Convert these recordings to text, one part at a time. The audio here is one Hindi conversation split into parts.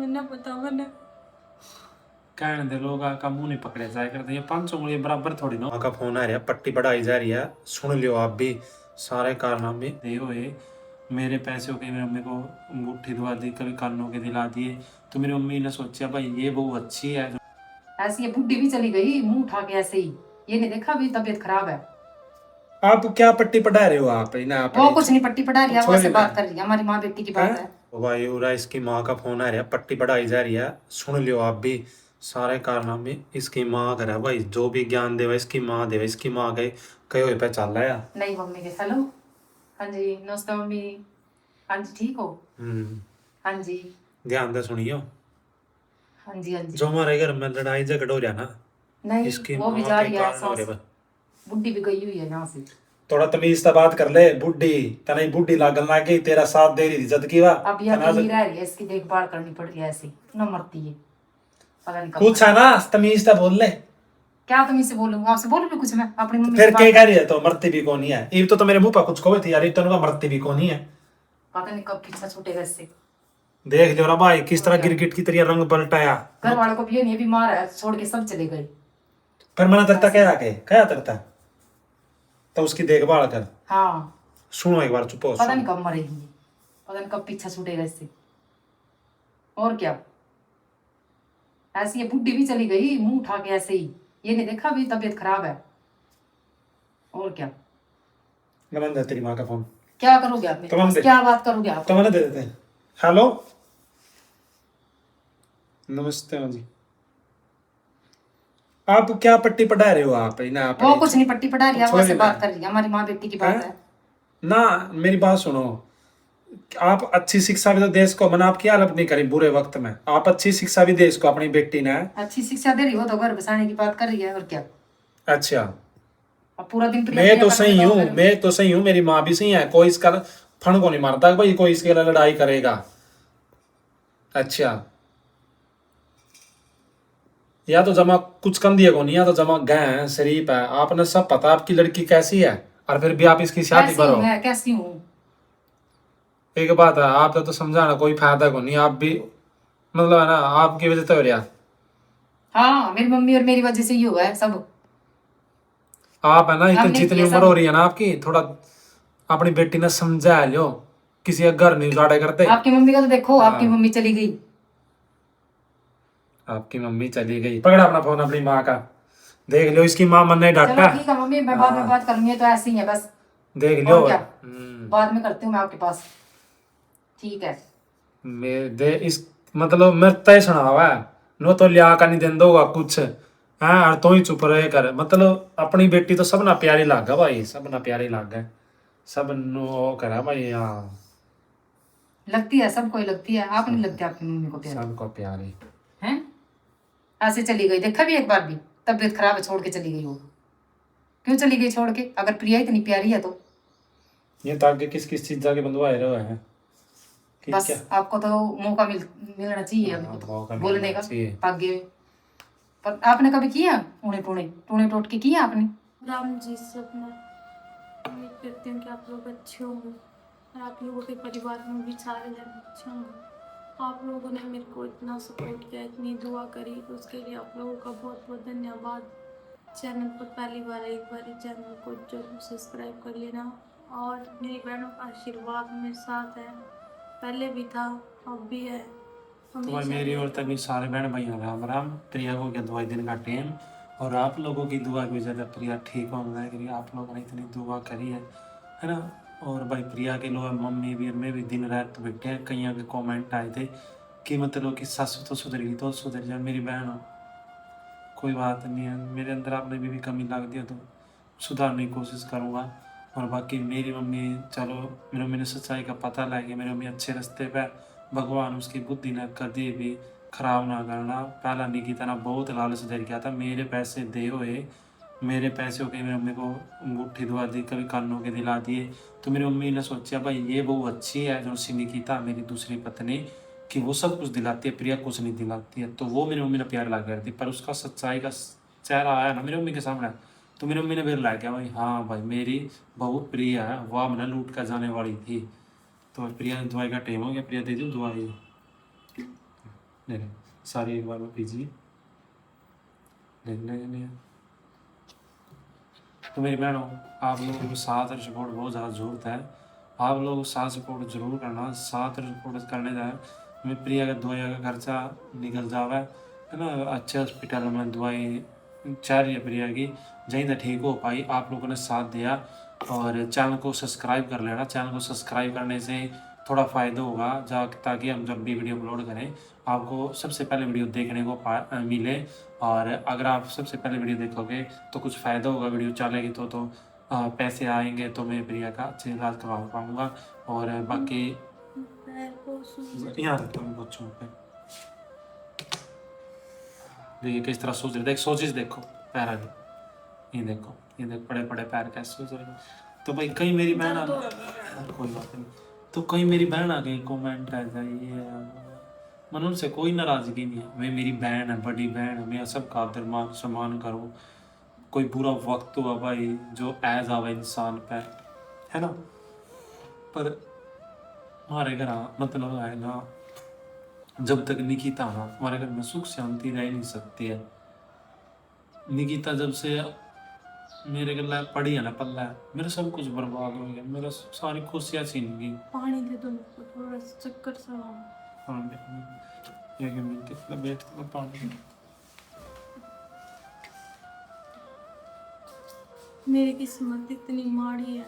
मैंने पता मैंने कहने दे लोग आका मुंह नहीं पकड़े जाए करते, ये 500 उंगली बराबर थोड़ी ना। आका फोन आ रहा, पट्टी बढ़ाई जा रही है, सुन लियो आप भी। सारे कारनामे दे हुए, मेरे पैसों के मेरी मम्मी को अंगूठी दिला दी, कभी कानों के दिला दिए। तो मेरी मम्मी ने सोचा भाई ये बहू अच्छी है। ऐसी ये बुढ़ी भी चली गई मुंह उठा के ऐसे ही, ये नहीं देखा अभी तबीयत खराब है। आप क्या पट्टी पढ़ा रहे हो आप ना? वो कुछ नहीं पट्टी पढ़ा रही है, वो ऐसे बात कर रही है, हमारी माँ बेटी की बात है। भाई उरा इसकी माँ का फोन आ रहा, पट्टी बढ़ाई जा रही है, सुन लियो आप भी। सारे कारनामे इसकी माँ करे भाई, जो भी ज्ञान देवा इसकी माँ देवा, इसकी माँ के कई हुए पे चल रहा है। नहीं मम्मी के हेलो, हाँ जी नमस्ते मम्मी, हाँ जी ठीक हो, हाँ जी ध्यान से सुनियो। हाँ जी हाँ जी। जो हमारे घर में लड़ाई झगड़ा हो रहा ना, नहीं इसकी वो भी माँ जा के रही है, कारण हो रहे बस। बुढ़ी भी गई हुई है यहाँ से। थोड़ा तमीज से बात कर ले, बुढ़ी तने बुढ़ी लागल ना गई, तेरा साथ दे रही जद की वा। अब यह कहीं रह रही है, इसकी देखभाल करनी पड़ रही है ऐसे, न मरती है पता नहीं कब। कुछ है ना तमीज से बोल ले। क्या तुम इससे बोलूं, आपसे बोलूं भी कुछ मैं अपनी मम्मी फिर से क्या कह रही है? तो मरती भी कौन है ये तो मेरे मुंह पर कुछ कहे थी यार, इतना मरती भी कौन है। पता नहीं कब पीछा छूटेगा इससे। देख लो ना भाई किस तरह गिरगिट की तरह रंग पलटाया। घर वालों को भी ये नहीं बीमार है, छोड़ के सब चले गए। फिर मैंने तरता क्या तरता तो उसकी देखभाल कर। हाँ सुनो एक बार, चुप हो। पता नहीं कब मरेगी, पता नहीं कब पीछा छूटेगा इससे। और क्या, ऐसी ये बुढ़ी भी चली गई मुंह उठा के ऐसे ही, ये नहीं देखा अभी तबीयत खराब है। और क्या, मैंने दे तेरी माँ का फोन। क्या करोगे आप मेरे पास? क्या बात करोगे आप? तो मैंने दे देते। हेलो नमस्ते हाँ जी। आप क्या पट्टी पढ़ा रहे हो आप ना? वो कुछ नहीं पट्टी पढ़ा रही है, वो ऐसे बात कर रही है, हमारी माँ बेटी की बात है ना। मेरी बात सुनो, आप अच्छी शिक्षा भी तो देश को, मैंने आपकी हेल्प नहीं करी बुरे वक्त में, आप अच्छी शिक्षा भी देश को अपनी बेटी ने। अच्छी शिक्षा दे रही हो तो घर बसाने की बात कर रही है, और क्या। अच्छा अब पूरा दिन मैं तो सही हूँ, मैं तो सही हूँ, मेरी माँ भी सही है, कोई इसका फण को नहीं मारता भाई, कोई इसके लिए लड़ाई करेगा। अच्छा या तो जमा कुछ कम दिए को नहीं, या तो जमा गए हैं शरीफ है, आपने सब पता आपकी लड़की कैसी है, और फिर भी आप इसकी शादी करो। मैं कैसी हूँ? एक बात है, आपका तो समझाना कोई फायदा को नहीं, आप भी मतलब है ना, आपकी वजह से हो रहा। हाँ मेरी मम्मी और मेरी वजह से ही हुआ है सब। आप है ना इतनी जितनी उम्र हो रही है ना आपकी, थोड़ा अपनी बेटी ने समझा लो, किसी का घर नहीं उजाड़े करते। आपकी मम्मी का तो देखो, आपकी मम्मी चली गई। आपकी मम्मी चली गई, पकड़ा अपना फोन अपनी माँ का, देख लो इसकी माँ मन नहीं डांटा। ठीक है मम्मी, मैं बाद में बात करूंगी, तो ऐसे ही है बस। देख लो क्या बाद में करती हूँ मैं आपके पास, ठीक है। दे इस मतलब मैं तय सुना हुआ है नो, तो लिया का नहीं देन दोगा कुछ है, और तो ही चुप रहे कर। मतलब अपनी बेटी तो सब ना प्यारी लागा भाई, सब ना प्यारी लागा, सब नो करा भाई। हाँ लगती है सबको ही लगती है, आप नहीं लगती आपकी मम्मी को प्यारी? सबको प्यारी हैं, ऐसे चली गई, देखा भी एक बार भी तबीयत खराब है छोड़ के चली गई वो। क्यों चली गई छोड़ के, अगर प्रिया इतनी प्यारी है तो? ये तो आगे किस किस चीज जाके बंधवाए रहे हैं बस क्या? आपको तो मौका मिलना चाहिए अभी तो बोलने का भाग्य में। पर आपने कभी किया टूणे टोट के किया आपने? राम जी से अपना उम्मीद करती हूँ कि आप लोग अच्छे होंगे और आप लोगों के परिवार में भी सारे जन अच्छे होंगे। आप लोगों ने मेरे को इतना सपोर्ट किया, इतनी दुआ करी, उसके लिए आप लोगों का बहुत बहुत धन्यवाद। चैनल पर पहली बार एक बार चैनल को जरूर सब्सक्राइब कर लेना, और मेरी बहनों का आशीर्वाद मेरे साथ है, पहले भी था अब भी है। तो मेरी ओर तक भी सारे बहन भैया राम राम। प्रिया को क्या दवाई देने का टाइम, और आप लोगों की दुआ की वजह से प्रिया ठीक हो गया, क्योंकि आप लोगों ने इतनी दुआ करी है ना। और भाई प्रिया के लोग मम्मी भी मैं भी दिन रात बैठे हैं, कई के कमेंट आए थे कि मतलब कि सस तो सुधर गई तो सुधर जाए, मेरी बहन हो कोई बात नहीं है, मेरे अंदर आपने भी कमी लग दिया तो सुधारने की कोशिश करूँगा। और बाकी मेरी मम्मी चलो, मेरी मम्मी ने सच्चाई का पता लग गया, मेरी मम्मी अच्छे रास्ते पर, भगवान उसकी बुद्धि ने कभी भी खराब ना करना। पहला नहीं की तरह बहुत लालच दे गया था, मेरे पैसे दे हुए, मेरे पैसे होके मेरी मम्मी को अंगूठी दिला दी, कभी कानों के दिला दिए। तो मेरी मम्मी ने सोचा भाई ये बहू अच्छी है जो सी निकिता मेरी दूसरी पत्नी, कि वो सब कुछ दिलाती है, प्रिया कुछ नहीं दिलाती है, तो वो मेरी मम्मी ने प्यार लग गया थी। पर उसका सच्चाई का चेहरा आया ना मेरी मम्मी के सामने, तो मेरी मम्मी ने फिर लग गया भाई हाँ भाई मेरी बहू प्रिया है, वह मैंने लूट कर जाने वाली थी। तो प्रिया दवाई का टाइम हो गया, प्रिया दे दूँ दवाई। नहीं सारी एक बार में पीजिए, नहीं। तो मेरी बहनों, आप लोगों को साथ और सपोर्ट बहुत ज़्यादा ज़रूरत है। आप लोग साथ सपोर्ट जरूर करना। साथ और सपोर्ट करने जाए मैं प्रिया का दवाई का खर्चा निकल जावे, है ना, अच्छे हॉस्पिटल में दवाई चाह रही है प्रिया की, जहीं तक ठीक हो पाई। आप लोगों ने साथ दिया और चैनल को सब्सक्राइब कर लेना। चैनल को सब्सक्राइब करने से थोड़ा फ़ायदा होगा ताकि हम जब भी वीडियो अपलोड करें आपको सबसे पहले वीडियो देखने को मिले। और अगर आप सबसे पहले वीडियो देखोगे तो कुछ फ़ायदा होगा, वीडियो चलेगी तो पैसे आएंगे तो मैं प्रिया का अच्छे इलाज करवा पाऊँगा। और बाकी पैर को सूज यहाँ रखता हूँ बच्चों पे, देखिए किस तरह सूझ रहे, देख सोचिस देखो पैर आगे, ये देखो बड़े बड़े पैर कैसे सूझ रहे। तो भाई कहीं मेरी बहन आ कोई बात नहीं, तो कहीं मेरी बहन आ गई कमेंट आ जाइए, मन उनसे कोई नाराजगी नहीं है। वे मेरी बहन है, बड़ी बहन है, मैं सबका आदर मान सम्मान करूँ। कोई बुरा वक्त हुआ भाई जो एज आवा इंसान पे, है ना, पर हमारे घर मतलब है ना, जब तक निकिता ना हमारे घर में सुख शांति रह नहीं सकती है। निकिता जब से मेरे गला पड़ी है ना पल्ला, मेरा सब कुछ बर्बाद हो गया, मेरा सारी खुशियाँ छीन गई। पानी दे दो मुझको, थोड़ा सा चक्कर सा आ रहा है। एक मिनट कितना बैठ तो पानी। मेरी किस्मत इतनी माड़ी है,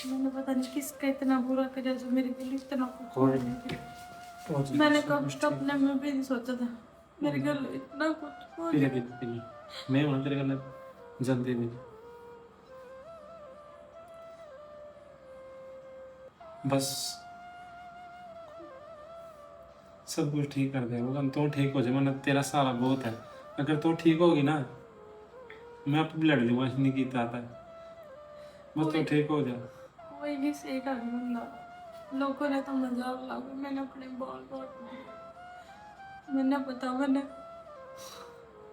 मैंने पता नहीं किसका इतना बुरा किया जो मेरे दिल इतना कुछ हो गया। मैंने कब सपने में भी नहीं सोचा था मेरे घर इतना कुछ हो गया। मैं हूं तेरे गले जल्दी भी बस सब कुछ ठीक कर देगा। तो ठीक हो जाए, मतलब तेरा सहारा बहुत है। अगर तो ठीक होगी ना मैं आपको लड़ लूंगा, नहीं की आता है, बस तो ठीक हो जाए। कोई नहीं सही कर लूंगा। लोगों ने तो मजाक लगा, मैंने अपने बाल काट दिए। मैंने पता मैंने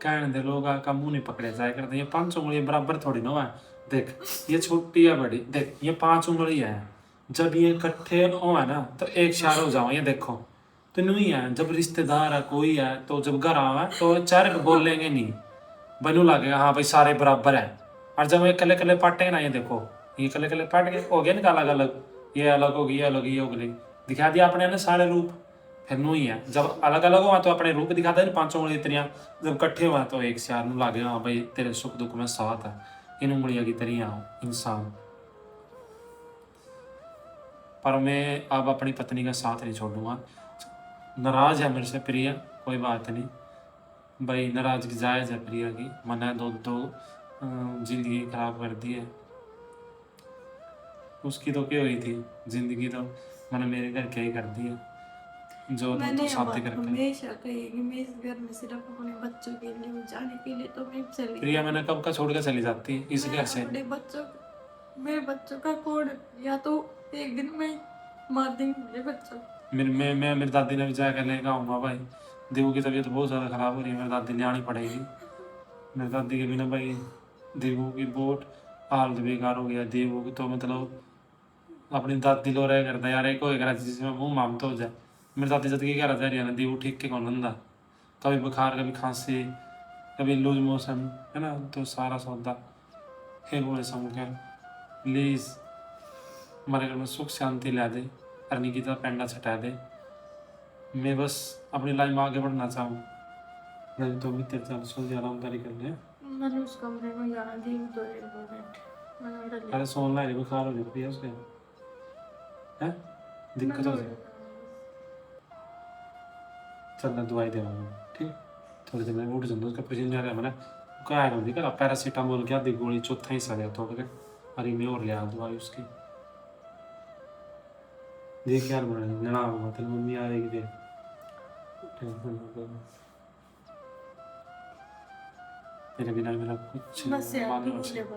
कहने दे, लोग का मुंह नहीं पकड़े जाए करते। ये 5 उंगली बराबर थोड़ी ना है, देख ये छोटी है बड़ी, देख ये 5 उंगली है। जब ये इकट्ठे हो है ना तो एक शार हो जाओ, ये देखो तो नहीं है। जब रिश्तेदार है कोई है तो जब घर आवा तो चार बोल लेंगे नहीं, बनू लगेगा हाँ भाई सारे बराबर है। और जब ये कले कले पाटे ना, ये देखो ये कले कले पाट के हो गया ना अलग अलग, ये अलग होगी, ये अलग, ये होगी, दिखा दिया अपने ने सारे रूप। फिर नू ही है जब अलग अलग हुआ तो अपने रूप दिखाता है 5 उंगली तेरिया, जब इकट्ठे हुआ तो एक शार नू लागे हाँ भाई तेरे सुख दुख में साथ है। इन उंगलियां की तरिया इंसान। पर मैं अब अपनी पत्नी का साथ नहीं छोड़ूंगा। नाराज है मेरे से प्रिया, कोई बात नहीं भाई, नाराजगी जायज़ है प्रिया की। मैंने दो जिंदगी खराब कर दी है, उसकी तो क्या हुई थी जिंदगी, तो मैंने मेरे घर क्या ही कर दी है जो मैंने तो ये शादी बात करके। हमेशा कही कि मैं इस घर में सिर्फ अपने बच्चों के लिए जाने के लिए तो मैं चली। प्रिया मैंने कब का छोड़ के चली जाती इस मैं घर से। अपने बच्चों मेरे बच्चों का कोड या तो एक दिन में मार देंगे मेरे बच्चों। मेरी दादी ने भी जाकर लेकर आऊँगा भाई। देवू की तबीयत बहुत ज़्यादा ख़राब हो रही है, मेरी दादी ले आनी पड़ेगी। मेरी दादी के बिना भाई देवू की बहुत हालत बेकार हो गया। देवू की तो मतलब अपनी दादी लो रह करता यार, एक होएगा जिसमें मुँह मामत हो जाए। मेरी दादी जद की कह रहा था देवू ठीक के कौन रंदा, कभी बुखार कभी खांसी कभी लूज मोशन, है ना, तो सारा सौदा हे बोले समझकर प्लीज़ हमारे घर में सुख शांति ला दे, अरनी की तरह पेंडा छटा दे। मैं बस अपनी लाइफ में आगे बढ़ना चाहूँ। मैं तो भी तेरे साथ सो जा आरामदारी कर ले। मैंने उस कमरे में जाना दी तो मैंने उधर ले अरे सोन ला बुखार हो जाती है उसके, है दिक्कत हो जाए। चल मैं दवाई दे ठीक, थोड़ी देर में उठ जाऊँ उसका पसीना जा रहा है मैंने क्या है होती क्या पैरासीटामोल क्या दी गोली चौथा ही सर थोड़ा के अरे मैं और लिया दवाई उसकी। देख यार बना लड़ा होगा तेरी मम्मी आ रहेगी देख, तेरे बिना मेरा कुछ बस यार मालूम भूल से ले बस।